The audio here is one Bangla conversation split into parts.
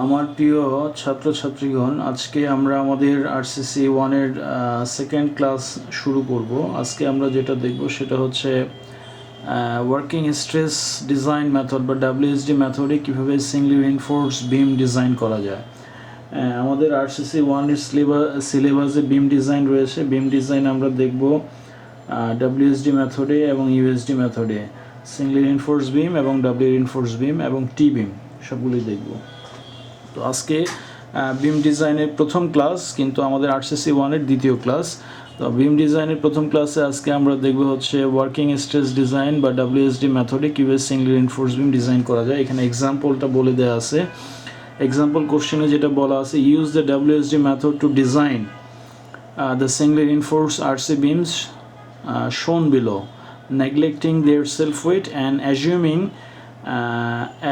আমার প্রিয় ছাত্রছাত্রীগণ, আজকে আমরা আমাদের আরসিসি 1-এর সেকেন্ড ক্লাস শুরু করব। আজকে আমরা যেটা দেখব সেটা হচ্ছে ওয়ার্কিং স্ট্রেস ডিজাইন মেথড বা ডাব্লিউএসডি মেথডে কীভাবে সিঙ্গলি রিইনফোর্স বিম ডিজাইন করা যায়। আমাদের আরসিসি 1-এর সিলেবাসে বিম ডিজাইন রয়েছে। বিম ডিজাইন আমরা দেখব ডাব্লিউএসডি মেথডে এবং ইউএসডি মেথডে, সিঙ্গলি রিইনফোর্স বিম এবং ডাবলি রিইনফোর্স বিম এবং টি বিম সবগুলোই দেখব। তো আজকে বিম ডিজাইনের প্রথম ক্লাস, কিন্তু আমাদের আরসিসি 1-এর দ্বিতীয় ক্লাস। তো বিম ডিজাইনের প্রথম ক্লাসে আজকে আমরা দেখব হচ্ছে ওয়ার্কিং স্ট্রেস ডিজাইন বা ডাব্লিউএসডি মেথডে কীভাবে সিঙ্গলি রিইনফোর্স বিম ডিজাইন করা যায়। এখানে এক্সাম্পলটা বলে দেওয়া আছে। এক্সাম্পল কোশ্চেনে যেটা বলা আছে, use the WSD method to design the singly reinforced RC beams shown below, neglecting their self weight and assuming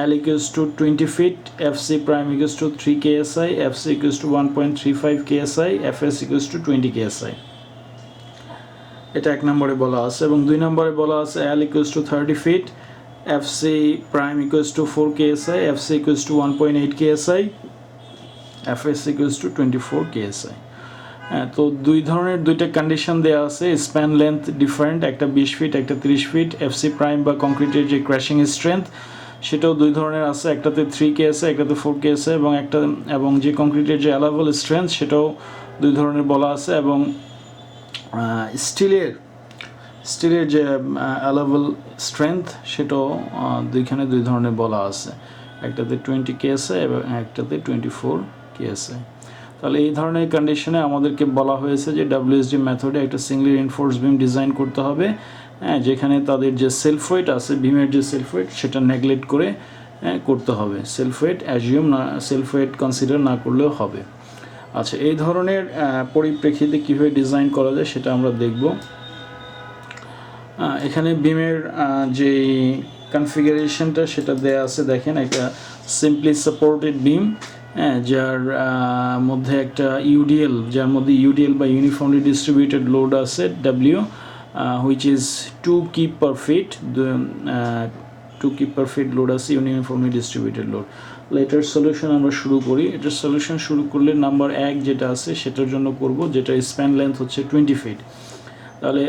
L equals to 20 feet, FC prime equals to 3 KSI, FC equals to 1.35 KSI, FS equals to 20 KSI. এটা এক নম্বরে বলা আছে। এবং দুই নম্বরে বলা আছে L equals to 30 feet, FC prime equals to 4 KSI, FC equals to 1.8 KSI, FS equals to 24 KSI. তো দুই ধরনের দুইটা কন্ডিশন দেওয়া আছে। স্প্যান লেন্থ ডিফারেন্ট, একটা 20 ফিট একটা 30 ফিট। এফসি প্রাইম বা কংক্রিটের যে ক্র্যাশিং স্ট্রেংথ সেটাও দুই ধরনের আছে, একটাতে 3 কেএসআই একটাতে 4 কেএসআই, এবং যে কংক্রিটের যে অ্যালাভেবল স্ট্রেংথ সেটাও দুই ধরনের বলা আছে। এবং স্টিলের যে অ্যালাভেবল স্ট্রেংথ সেটাও দুই ধরনের বলা আছে, একটাতে 20 কেএসআই এবং একটাতে 24 কেএসআই। তাহলে এই ধরনের কন্ডিশনে আমাদেরকে বলা হয়েছে যে ডাব্লিউএসডি মেথডে একটা সিঙ্গলি রিইনফোর্স বিম ডিজাইন করতে হবে, যেখানে তাদের যে সেলফ ওয়েট আছে, বিমের যে সেলফ ওয়েট সেটা নেগলেক্ট করে করতে হবে। সেলফ ওয়েট অ্যাজিউম না, সেলফ ওয়েট কনসিডার না করলেও হবে। আচ্ছা, এই ধরনের পরিপ্রেক্ষিতে কীভাবে ডিজাইন করা যায় সেটা আমরা দেখব। এখানে বিমের যে কনফিগারেশনটা সেটা দেয়া আছে, দেখেন একটা সিম্পলি সাপোর্টেড বিম, যার মধ্যে একটা ইউডিএল, যার মধ্যে ইউডিএল বা ইউনিফর্মলি ডিস্ট্রিবিউটেড লোড আছে W, which is 2 keep per fit, 2 keep per fit load আছে, ইউনিফর্মলি ডিস্ট্রিবিউটেড লোড। এটার সলিউশন আমরা শুরু করি। এটার সলিউশন শুরু করলে নাম্বার 1 যেটা আছে সেটার জন্য করব, যেটা স্প্যান লেন্থ হচ্ছে 20 ফিট। তাহলে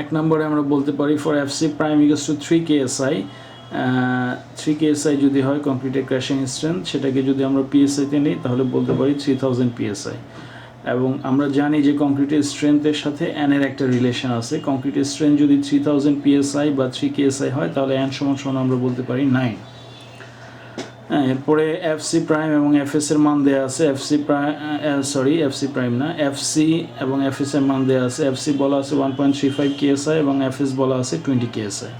1 নম্বরে আমরা বলতে পারি for FC prime equals to 3 KSI, 3 KSI যদি হয় কংক্রিটের ক্র্যাশিং স্ট্রেংথ, সেটাকে যদি আমরা পিএসআইতে নিই তাহলে বলতে পারি 3000 পিএসআই। এবং আমরা জানি যে কংক্রিটের স্ট্রেংথের সাথে এন এর একটা রিলেশন আছে। কংক্রিটের স্ট্রেংথ যদি 3000 পিএসআই বা 3 কেএসআই হয় তাহলে এন সমান আমরা বলতে পারি 9। এরপরে এফসি প্রাইম এবং এফএস এর মান দেওয়া আছে। এফসি এবং এফএস এর মান দেওয়া আছে। এফসি বলা আছে 1.35 কেএসআই এবং এফএস বলা আছে 20 কেএসআই।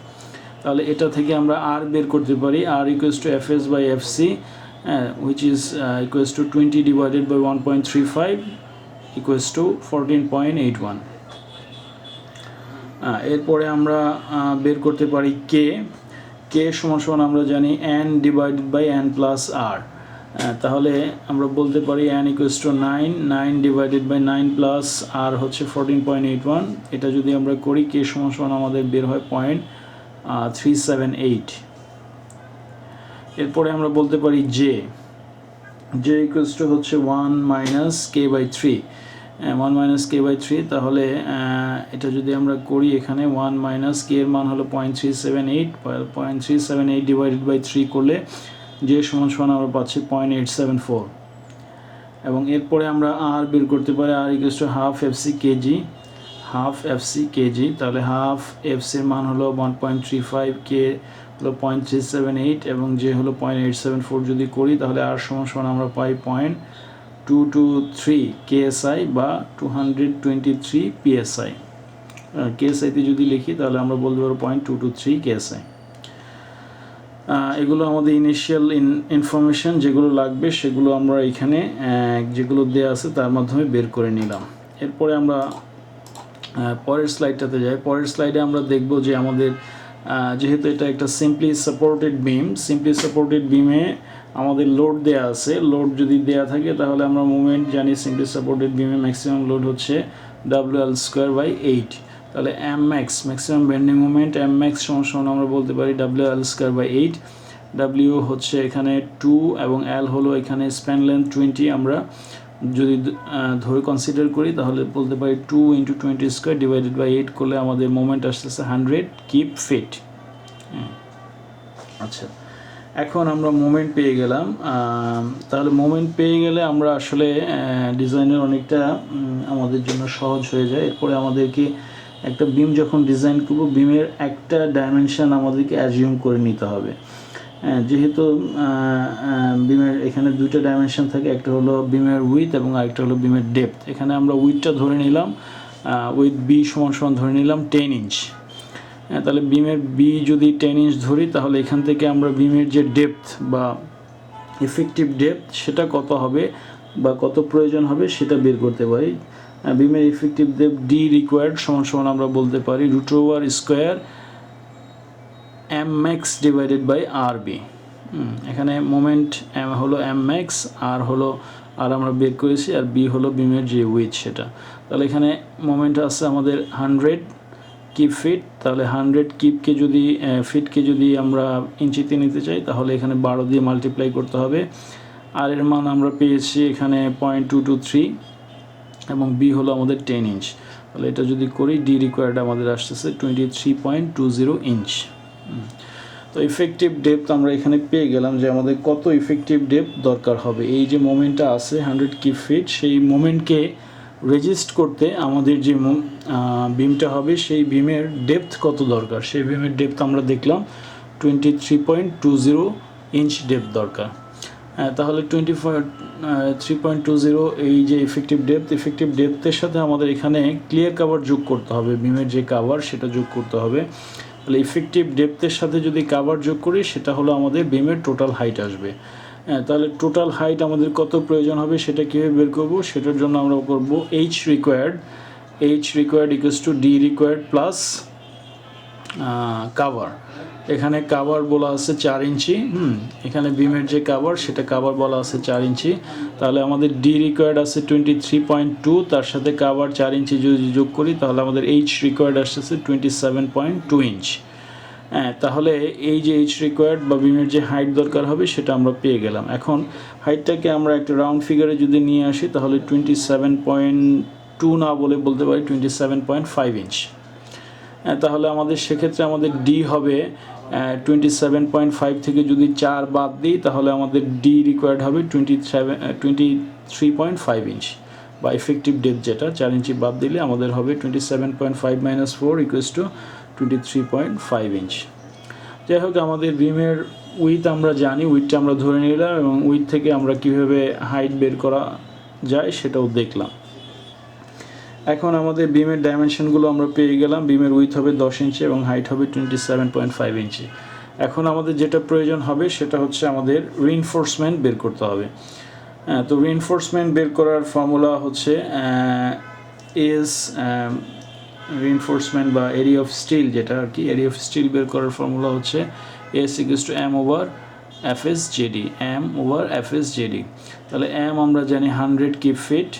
তাহলে এটা থেকে আমরা আর বের করতে পারি, R equals to FS by FC, which is equals to 20 divided by 1.35 equals to 14.81। এরপরে আমরা বের করতে পারি কে সমান আমরা জানি N divided by N plus R. তাহলে আমরা বলতে পারি N equals to 9 divided by 9 plus R হচ্ছে 14.81। এটা যদি আমরা করি কে সমান আমাদের বের হয় 0.378। এরপরে আমরা বলতে পারি জে ইকুয়ালস টু হচ্ছে 1 minus K by 3, 1 minus K by 3। তাহলে এটা যদি আমরা করি, এখানে 1 মাইনাস কে এর মান হলো 0.378 ডিভাইডেড বাই 3 করলে জে সমান আমরা পাচ্ছি 0.874। এবং এরপরে আমরা আর বের করতে পারি, R equals to half FC kg. তাহলে হাফ এফসির মান হলো 1.35, কে হলো 0.378 এবং যে হলো 0.874। যদি করি তাহলে আর সমান আমরা পাই 0.223 কেএসআই বা 223 পিএসআই। কেএসআইতে যদি লিখি তাহলে আমরা বলতে পারবো 0.223 কেএসআই। এগুলো আমাদের ইনিশিয়াল ইনফরমেশন, যেগুলো লাগবে সেগুলো আমরা এখানে যেগুলো দেওয়া আছে তার মাধ্যমে বের করে নিলাম। এরপরে আমরা পরের স্লাইডটাতে যাই। পরের স্লাইডে আমরা দেখব যে আমাদের যেহেতু এটা একটা সিম্পলি সাপোর্টেড বিমে আমাদের লোড দেয়া আছে। লোড যদি দেয়া থাকে তাহলে আমরা মুভমেন্ট জানি, সিম্পলি সাপোর্টেড বিমে ম্যাক্সিমাম লোড হচ্ছে WL²/8। তাহলে ম্যাক্সিমাম বেন্ডিং মুভমেন্ট সমান আমরা বলতে পারি WL²/8। ডাব্লিউ হচ্ছে এখানে 2 এবং এল হলো এখানে স্প্যান লেন্থ 20। আমরা যদি ধরে কনসিডার করি তাহলে বলতে পারি 2 × 20 স্কোয়ার ডিভাইডেড বাই 8 করলে আমাদের মোমেন্ট আসতেছে 100 কিপ ফিট। আচ্ছা, এখন আমরা মোমেন্ট পেয়ে গেলাম। তাহলে মোমেন্ট পেয়ে গেলে আমরা আসলে ডিজাইনের অনেকটা আমাদের জন্য সহজ হয়ে যায়। এরপরে আমাদেরকে একটা বিম যখন ডিজাইন করব, বিমের একটা ডাইমেনশন আমাদেরকে অ্যাজিউম করে নিতে হবে। যেহেতু বিমের এখানে দুইটা ডাইমেনশন থাকে, একটা হলো বিমের উইথ এবং আরেকটা হলো বিমের ডেপথ। এখানে আমরা উইথটা ধরে নিলাম, উইথ বি সমান ধরে নিলাম 10 ইঞ্চ। তাহলে বিমের বি যদি 10 ইঞ্চ ধরি তাহলে এখান থেকে আমরা বিমের যে ডেপথ বা ইফেক্টিভ ডেপথ সেটা কত হবে বা কত প্রয়োজন হবে সেটা বের করতে পারি। বিমের ইফেক্টিভ ডেপথ ডি রিকোয়ার্ড সমান আমরা বলতে পারি √² M max divided by R B. এখানে মোমেন্ট এম হলো এম ম্যাক্স, আর হলো আর আমরা বের করেছি, আর বি হলো বিমের যে উইথ সেটা। তাহলে এখানে মোমেন্ট আছে আমাদের 100 কিপ ফিট। তাহলে 100 কিপকে যদি ফিটকে যদি আমরা ইঞ্চিতে নিতে চাই তাহলে এখানে 12 দিয়ে মাল্টিপ্লাই করতে হবে। আর এর মান আমরা পেয়েছি এখানে 0.223 এবং বি হলো আমাদের 10 ইঞ্চ। তাহলে এটা যদি করি ডি রিকোয়ার্ড আমাদের আসতেছে 23.20 ইঞ্চ। তো ইফেক্টিভ ডেপথ আমরা এখানে পেয়ে গেলাম যে আমাদের কত ইফেক্টিভ ডেপথ দরকার হবে। এই যে মোমেন্টটা আছে 100 কিপ ফিট, সেই মোমেন্টকে রেজিস্ট করতে আমাদের যে বিমটা হবে সেই বিমের ডেপথ কত দরকার। সেই বিমের ডেপথ আমরা দেখলাম 23.20 ইঞ্চ ডেপথ দরকার। তাহলে 23.20 এই যে ইফেক্টিভ ডেপথের সাথে আমাদের এখানে ক্লিয়ার কাভার যোগ করতে হবে, বিমের যে কাভার সেটা যোগ করতে হবে। তাহলে ইফেক্টিভ ডেপথের সাথে যদি কাভার যোগ করি সেটা হলো আমাদের বিমের টোটাল হাইট আসবে। তাহলে টোটাল হাইট আমাদের কত প্রয়োজন হবে সেটা কীভাবে বের করব, সেটার জন্য আমরা করব H required equals to D required plus cover. এখানে কাভার বলা আছে 4 ইঞ্চি। এখানে বিমের যে কাভার সেটা কাভার বলা আছে 4 ইঞ্চি। তাহলে আমাদের ডি রিকোয়ার্ড আছে 23.2, তার সাথে কাভার 4 ইঞ্চি যদি যোগ করি তাহলে আমাদের এইচ রিকোয়ার্ড আসতেছে 27.2 ইঞ্চ। তাহলে এই যে এইচ রিকোয়ার্ড বা বিমের যে হাইট দরকার হবে সেটা আমরা পেয়ে গেলাম। এখন হাইটটাকে আমরা একটা রাউন্ড ফিগারে যদি নিয়ে আসি তাহলে 27.2 না বলতে পারি 27.5 ইঞ্চ। তাহলে আমাদের সেক্ষেত্রে আমাদের ডি হবে 27.5 থেকে যদি 4 বাদ দিই তাহলে আমাদের ডি রিকোয়ার্ড হবে 23.5 ইঞ্চ বা ইফেক্টিভ ডেপথ যেটা 4 ইঞ্চি বাদ দিলে আমাদের হবে 27.5 - 4 = 23.5 ইঞ্চ। যাই হোক, আমাদের বিমের উইথ আমরা জানি, উইথটা আমরা ধরে নিলাম এবং উইথ থেকে আমরা কীভাবে হাইট বের করা যায় সেটাও দেখলাম। এখন আমাদের বিমের ডাইমেনশনগুলো আমরা পেয়ে গেলাম। বিমের উইথ হবে 10 ইঞ্চি এবং হাইট হবে 27.5 ইঞ্চি। এখন আমাদের যেটা প্রয়োজন হবে সেটা হচ্ছে আমাদের রিইনফোর্সমেন্ট বের করতে হবে। তো রিইনফোর্সমেন্ট বের করার ফর্মুলা হচ্ছে রিইনফোর্সমেন্ট বা এরিয়া অফ স্টিল, যেটা আর কি এরিয়া অফ স্টিল বের করার ফর্মুলা হচ্ছে S = M/FS/JD, M/FS/JD। তাহলে M আমরা জানি 100 কিপ ফিট।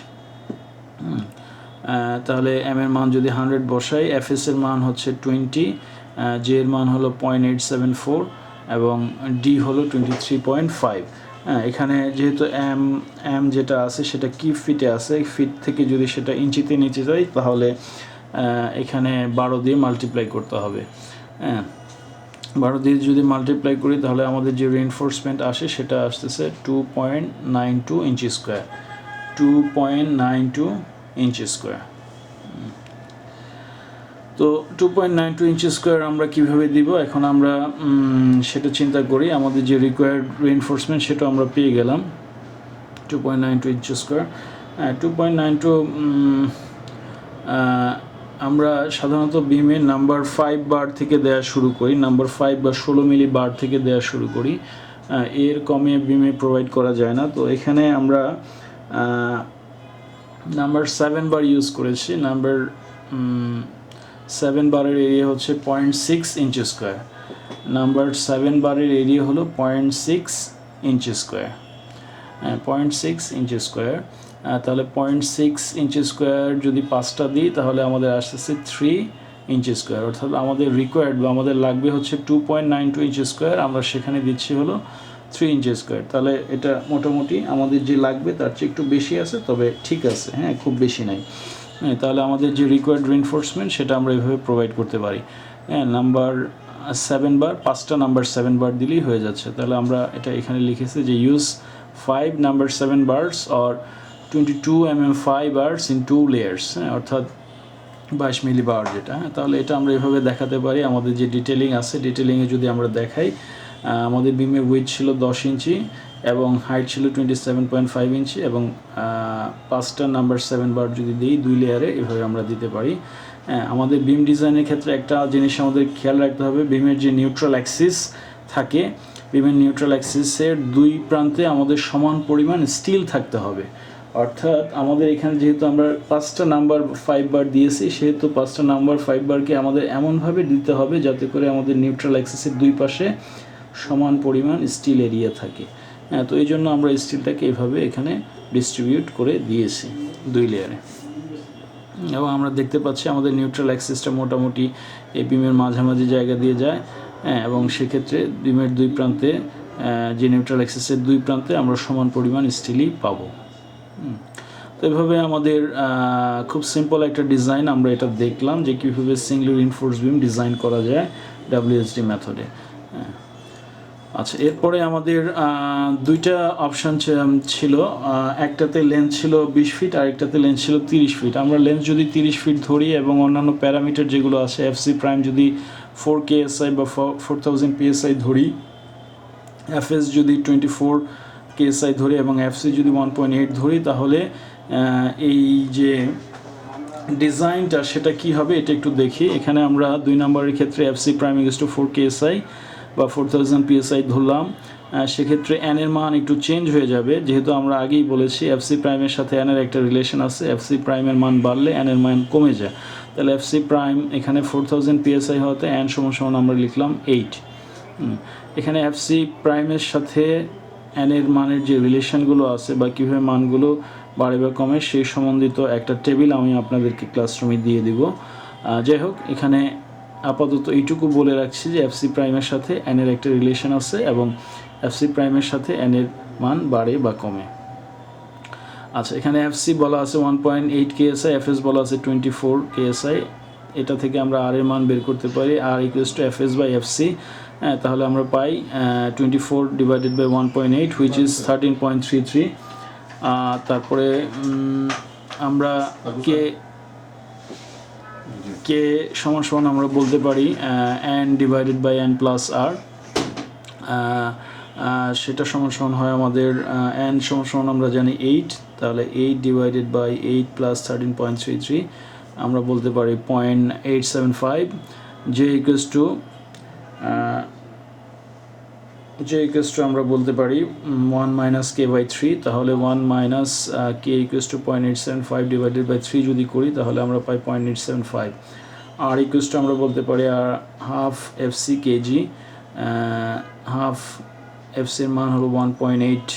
তাহলে M এর মান যদি 100 বসাই, FS এর মান হচ্ছে 20, J এর মান হলো 0.874 এবং D হলো 23.5। এখানে যেহেতু M যেটা আছে সেটা কিপ ফিটে আছে, ফিট থেকে যদি সেটা ইঞ্চিতে নিচে যায় তাহলে এখানে 12 দিয়ে মাল্টিপ্লাই করতে হবে। 12 দিয়ে যদি মাল্টিপ্লাই করি তাহলে আমাদের যে রিইনফোর্সমেন্ট আসে সেটা আসতেছে 2.92 ইঞ্চি স্কোয়ার, 2.92 ইঞ্চি স্কোয়ার। তো 2.92 ইঞ্চি স্কোয়ার আমরা কীভাবে দিব এখন আমরা সেটা চিন্তা করি। আমাদের যে রিকোয়ার্ড রিইনফোর্সমেন্ট সেটা আমরা পেয়ে গেলাম 2.92 ইঞ্চি স্কোয়ার। 2.92 আমরা সাধারণত বিমে নাম্বার 5 বার থেকে দেওয়া শুরু করি, নাম্বার 5 বা 16 মিলি বার থেকে দেওয়া শুরু করি। এর কমে বিমে প্রোভাইড করা যায় না। তো এখানে আমরা নাম্বার 7 বার ইউজ করেছি। নাম্বার 7 বারের এরিয়া হচ্ছে 0.6 ইঞ্চি স্কোয়ার। নাম্বার 7 বারের এরিয়া হলো 0.6 ইঞ্চি স্কোয়ার, 0.6 ইঞ্চি স্কোয়ার। তাহলে 0.6 ইঞ্চি স্কোয়ার যদি 5টা দিই তাহলে আমাদের আসতেছে 3 ইঞ্চি স্কোয়ার, অর্থাৎ আমাদের রিকোয়ার্ড বা আমাদের লাগবে হচ্ছে 2.92 ইঞ্চি স্কোয়ার, আমরা সেখানে দিচ্ছি হলো 3 ইঞ্চি স্কোয়ার। তাহলে এটা মোটামুটি আমাদের যে লাগবে তার চেয়ে একটু বেশি আছে, তবে ঠিক আছে, হ্যাঁ, খুব বেশি নাই। হ্যাঁ, তাহলে আমাদের যে রিকোয়ার্ড রিইনফোর্সমেন্ট সেটা আমরা এভাবে প্রোভাইড করতে পারি। হ্যাঁ, নাম্বার 7 বার, 5টা নাম্বার 7 বার দিলেই হয়ে যাচ্ছে। তাহলে আমরা এটা এখানে লিখেছি যে use 5 number 7 bars or 22 mm 5 bars in 2 layers, হ্যাঁ, অর্থাৎ 22 মিলি বার যেটা। হ্যাঁ, তাহলে এটা আমরা এভাবে দেখাতে পারি। আমাদের যে ডিটেলিং আছে, ডিটেলিংয়ে যদি আমরা দেখাই, আমাদের বিমের উইথ ছিল 10 ইঞ্চি এবং হাইট ছিল 27.5 ইঞ্চি এবং 5টা নাম্বার 7 বার যদি দিই 2 লেয়ারে, এভাবে আমরা দিতে পারি। হ্যাঁ, আমাদের বিম ডিজাইনের ক্ষেত্রে একটা জিনিস আমাদের খেয়াল রাখতে হবে, বিমের যে নিউট্রাল অ্যাক্সিস থাকে, বিমের নিউট্রাল অ্যাক্সিসের 2 প্রান্তে আমাদের সমান পরিমাণ স্টিল থাকতে হবে। অর্থাৎ আমাদের এখানে যেহেতু আমরা 5টা নাম্বার 5 বার দিয়েছি, সেহেতু 5টা নাম্বার 5 বারকে আমাদের এমনভাবে দিতে হবে যাতে করে আমাদের নিউট্রাল অ্যাক্সিসের 2 পাশে সমান পরিমাণ স্টিল এরিয়া থাকে। হ্যাঁ, তো এই জন্য আমরা স্টিলটাকে এভাবে এখানে ডিস্ট্রিবিউট করে দিয়েছি 2 লেয়ারে। এবং আমরা দেখতে পাচ্ছি আমাদের নিউট্রাল অ্যাক্সিসটা মোটামুটি এই বিমের মাঝামাঝি জায়গা দিয়ে যায়। হ্যাঁ, এবং সেক্ষেত্রে বিমের 2 প্রান্তে যে নিউট্রাল অ্যাক্সিসের 2 প্রান্তে আমরা সমান পরিমাণ স্টিলই পাবো। তো এভাবে আমাদের খুব সিম্পল একটা ডিজাইন আমরা এটা দেখলাম যে কীভাবে সিঙ্গলি রিইনফোর্স বিম ডিজাইন করা যায় WSD মেথডে। আচ্ছা, এরপরে আমাদের 2টা অপশান ছিল। একটাতে লেন্থ ছিল 20 ফিট আর একটাতে লেন্থ ছিল 30 ফিট। আমরা লেন্থ যদি 30 ফিট ধরি এবং অন্যান্য প্যারামিটার যেগুলো আছে, FC প্রাইম যদি 4 KSI বা 4000 PSI ধরি, FS যদি 24 KSI ধরি এবং FC যদি 1.8 ধরি, তাহলে এই যে ডিজাইনটা সেটা কি হবে এটা একটু দেখি। এখানে আমরা 2 নম্বরের ক্ষেত্রে FC prime equals to 4 KSI বা 4000 PSI ধরলাম। সেক্ষেত্রে n এর মান একটু চেঞ্জ হয়ে যাবে, যেহেতু আমরা আগেই বলেছি FC প্রাইমের সাথে n এর একটা রিলেশন আছে। FC প্রাইমের মান বাড়লে n এর মান কমে যায়। তাহলে FC প্রাইম এখানে 4000 PSI হতে n সমান আমরা লিখলাম 8। এখানে FC প্রাইমের সাথে n এর মানের যে রিলেশনগুলো আছে বা কীভাবে মানগুলো বাড়ে বা কমে সেই সম্বন্ধিত একটা টেবিল আমি আপনাদেরকে ক্লাসরুমে দিয়ে দিব। যাই হোক, এখানে আপাতত এইটুকু বলে রাখছি যে FC প্রাইমের সাথে n এর একটা রিলেশন আছে এবং FC প্রাইমের সাথে n এর মান বাড়ে বা কমে। আচ্ছা, এখানে FC বলা আছে 1.8 KSI, FS বলা আছে 24 KSI। এটা থেকে আমরা r এর মান বের করতে পারি, r equals to FS by FC। তাহলে আমরা পাই 24 ডিভাইডেড বাই 1.8 হুইচ ইজ 13.33। তারপরে আমরা কে সমান আমরা বলতে পারি n divided by n plus r। সেটা সমান হয় আমাদের n সমান আমরা জানি 8, তাহলে 8 ডিভাইডেড বাই 8 প্লাস 13.33 আমরা বলতে পারি 0.875। j ইকুয়ালস টু আমরা বলতে পারি 1 মাইনাস k বাই 3, তাহলে 1 minus k equals to 0.875 divided by 3 যদি করি তাহলে আমরা পাই 0.875। r ইকুয়ালস টু আমরা বলতে পারি half FC KG, half FC এর মান হলো 1.8,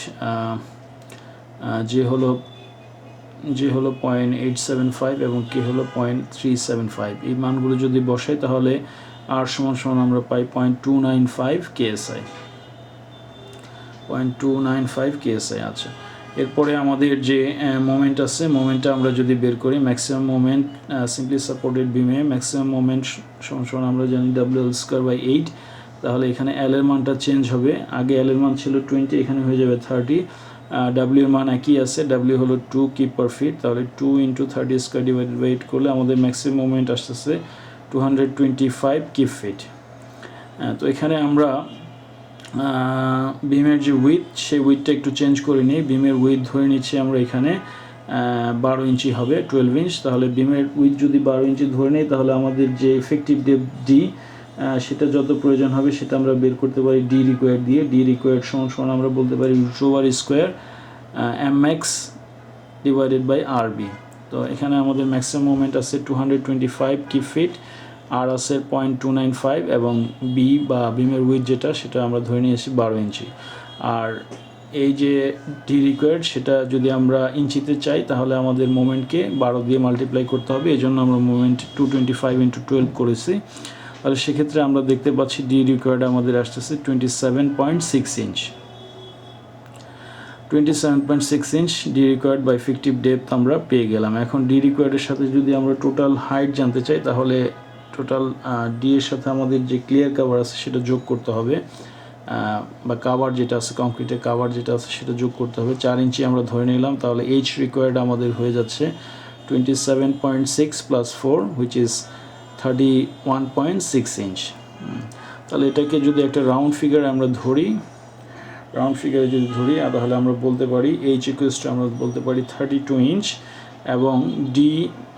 যে হলো 0.875 এবং k হলো 0.375। এই মানগুলো যদি বসাই তাহলে r সমান আমরা পাই 0.295 KSI, 0.295 KSI। আচ্ছা, এরপরে আমাদের যে মোমেন্ট আছে, মোমেন্টটা আমরা যদি বের করি, ম্যাক্সিমাম মোমেন্ট সিম্পলি সাপোর্টেড বিমে ম্যাক্সিমাম মোমেন্ট সমান আমরা জানি WL²/8। তাহলে এখানে L এর মানটা চেঞ্জ হবে, আগে L এর মান ছিল 20, এখানে হয়ে যাবে 30। W এর মান একই আছে, W হলো 2 কিপ পার ফিট, তাহলে 2 × 30² ডিভাইডেড বাই 8 করলে আমাদের ম্যাক্সিমাম মোমেন্ট আসতেছে 225 কিপ ফিট। তো এখানে আমরা বিমের যে উইথ, সেই উইথটা একটু চেঞ্জ করে নিই। বিমের উইথ ধরে নিচ্ছি আমরা এখানে 12 ইঞ্চি হবে, 12 ইঞ্চ। তাহলে বিমের উইথ যদি 12 ইঞ্চি ধরে নিই তাহলে আমাদের যে এফেক্টিভ ডেপথ ডি, সেটা যত প্রয়োজন হবে সেটা আমরা বের করতে পারি ডি রিকোয়ার্ড দিয়ে। ডি রিকোয়ার্ড সমান আমরা বলতে পারি √² mx ডিভাইডেড বাই RB। তো এখানে আমাদের ম্যাক্সিমাম মোমেন্ট আছে 225 কিপ ফিট, আর আছে 0.295 এবং বি বা বিমের উইথ যেটা সেটা আমরা ধরে নিয়েছি 12 ইঞ্চি। আর এই যে ডি রিকোয়ার্ড সেটা যদি আমরা ইঞ্চিতে চাই তাহলে আমাদের মোমেন্টকে 12 দিয়ে মাল্টিপ্লাই করতে হবে, এই জন্য আমরা মোমেন্ট 225 × 12 করেছি। তাহলে সেক্ষেত্রে আমরা দেখতে পাচ্ছি ডি রিকোয়ার্ড আমাদের আসতেছে 27.6 inch. 27.6 inch D required by fictive depth আমরা পেয়ে গেলাম। এখন ডি রিকোয়ার্ডের সাথে যদি আমরা টোটাল হাইট জানতে চাই তাহলে টোটাল ডি এর সাথে আমাদের যে ক্লিয়ার কাভার আছে সেটা যোগ করতে হবে, বা কাভার যেটা আছে কংক্রিটের কাভার যেটা আছে সেটা যোগ করতে হবে। 4 ইঞ্চি আমরা ধরে নিলাম, তাহলে এইচ রিকোয়ার্ড আমাদের হয়ে যাচ্ছে 27.6 + 4 হুইচ ইজ 31.6 ইঞ্চ। তাহলে এটাকে যদি একটা রাউন্ড ফিগার আমরা ধরি, তাহলে আমরা বলতে পারি এইচ ইকুয়ালস আমরা বলতে পারি 32 ইঞ্চ এবং ডি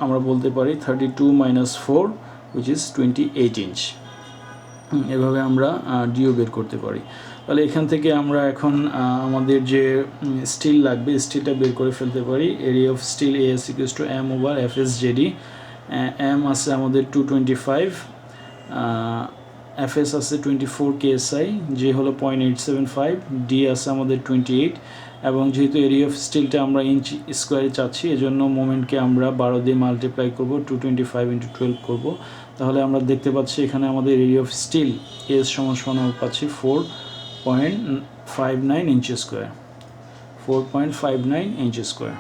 আমরা বলতে পারি 32 - 4 হুইচ ইজ 28 ইঞ্চ। এভাবে আমরা ডিও বের করতে পারি। তাহলে এখান থেকে আমরা এখন আমাদের যে স্টিল লাগবে স্টিলটা বের করে ফেলতে পারি। Area of steel AS equals to m/FS/JD। M আছে আমাদের 225, এফএস আছে 24 KSI, যে হলো 0.875, ডি আছে আমাদের 28, এবং যেহেতু এরিয়া অফ স্টিলটা আমরা ইঞ্চ স্কোয়ারে চাচ্ছি এজন্য মোমেন্টকে আমরা 12 দিয়ে মাল্টিপ্লাই করব, 225 × 12 করব। তাহলে আমরা দেখতে পাচ্ছি এখানে আমাদের এরিয়া অফ স্টিল এস সমান আমরা পাচ্ছি 4.59 ইঞ্চ স্কোয়ার, 4.59 ইঞ্চ স্কোয়ার।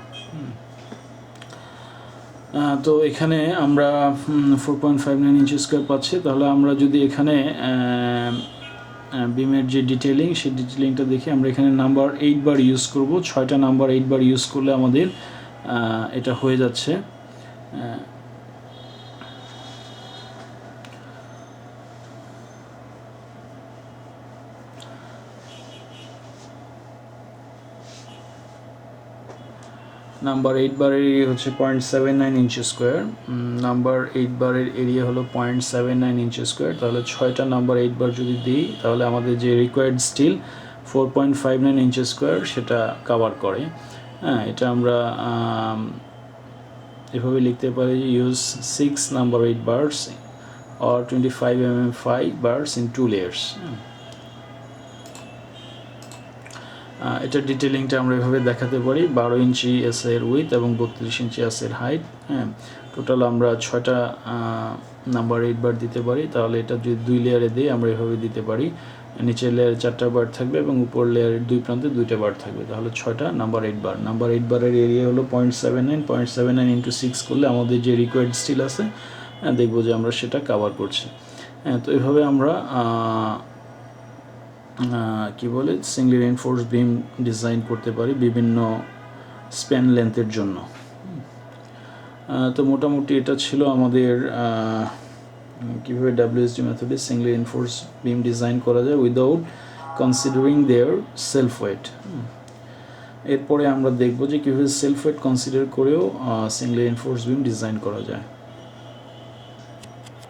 তো এখানে আমরা 4.59 ইঞ্চ স্কোয়ার পাচ্ছি। তাহলে আমরা যদি এখানে বিমের যে ডিটেলিং সেই ডিটেলিংটা দেখি, আমরা এখানে নাম্বার 8 বার ইউজ করব। 6টা নাম্বার 8 বার ইউজ করলে আমাদের এটা হয়ে যাচ্ছে। নাম্বার 8 বারের এরিয়া হচ্ছে 0.79 ইঞ্চ স্কোয়ার, নাম্বার 8 বারের এরিয়া হলো 0.79 ইঞ্চ স্কোয়ার। তাহলে 6টা নাম্বার 8 বার যদি দিই তাহলে আমাদের যে রিকোয়ার্ড স্টিল 4.59 ইঞ্চ স্কোয়ার সেটা কভার করে। এটা আমরা এভাবে লিখতে পারি, use 6 number 8 bars or 25 mm 5 bars in 2 layers। এটা ডিটেলিংটা আমরা এভাবে দেখাতে পারি। 12 ইঞ্চি এস এর উইথ এবং 32 ইঞ্চি এস এর হাইট। টোটাল আমরা 6টা নাম্বার 8 বার দিতে পারি। তাহলে এটা যদি 2 লেয়ারে দিই আমরা এভাবে দিতে পারি, নিচের লেয়ারে 4টা বার থাকবে এবং উপর লেয়ারের 2 প্রান্তে 2টা বার থাকবে। তাহলে 6টা নাম্বার 8 বার। নাম্বার 8 বারের এরিয়া হলো 0.79 × 6 করলে আমাদের যে রিকোয়ার্ড স্টিল আছে দেখবো যে আমরা সেটা কভার করছি। তো এভাবে আমরা কি বলে সিঙ্গলি রিইনফোর্স বিম ডিজাইন করতে পারি বিভিন্ন স্প্যান লেন্থের জন্য। তো মোটামুটি এটা ছিল আমাদের কীভাবে WSD মেথডে সিঙ্গলি রিইনফোর্স বিম ডিজাইন করা যায় উইদাউট কনসিডারিং দেয়ার সেলফ ওয়েট। এরপরে আমরা দেখব যে কীভাবে সেলফ ওয়েট কনসিডার করেও সিঙ্গলি রিইনফোর্স বিম ডিজাইন করা যায়।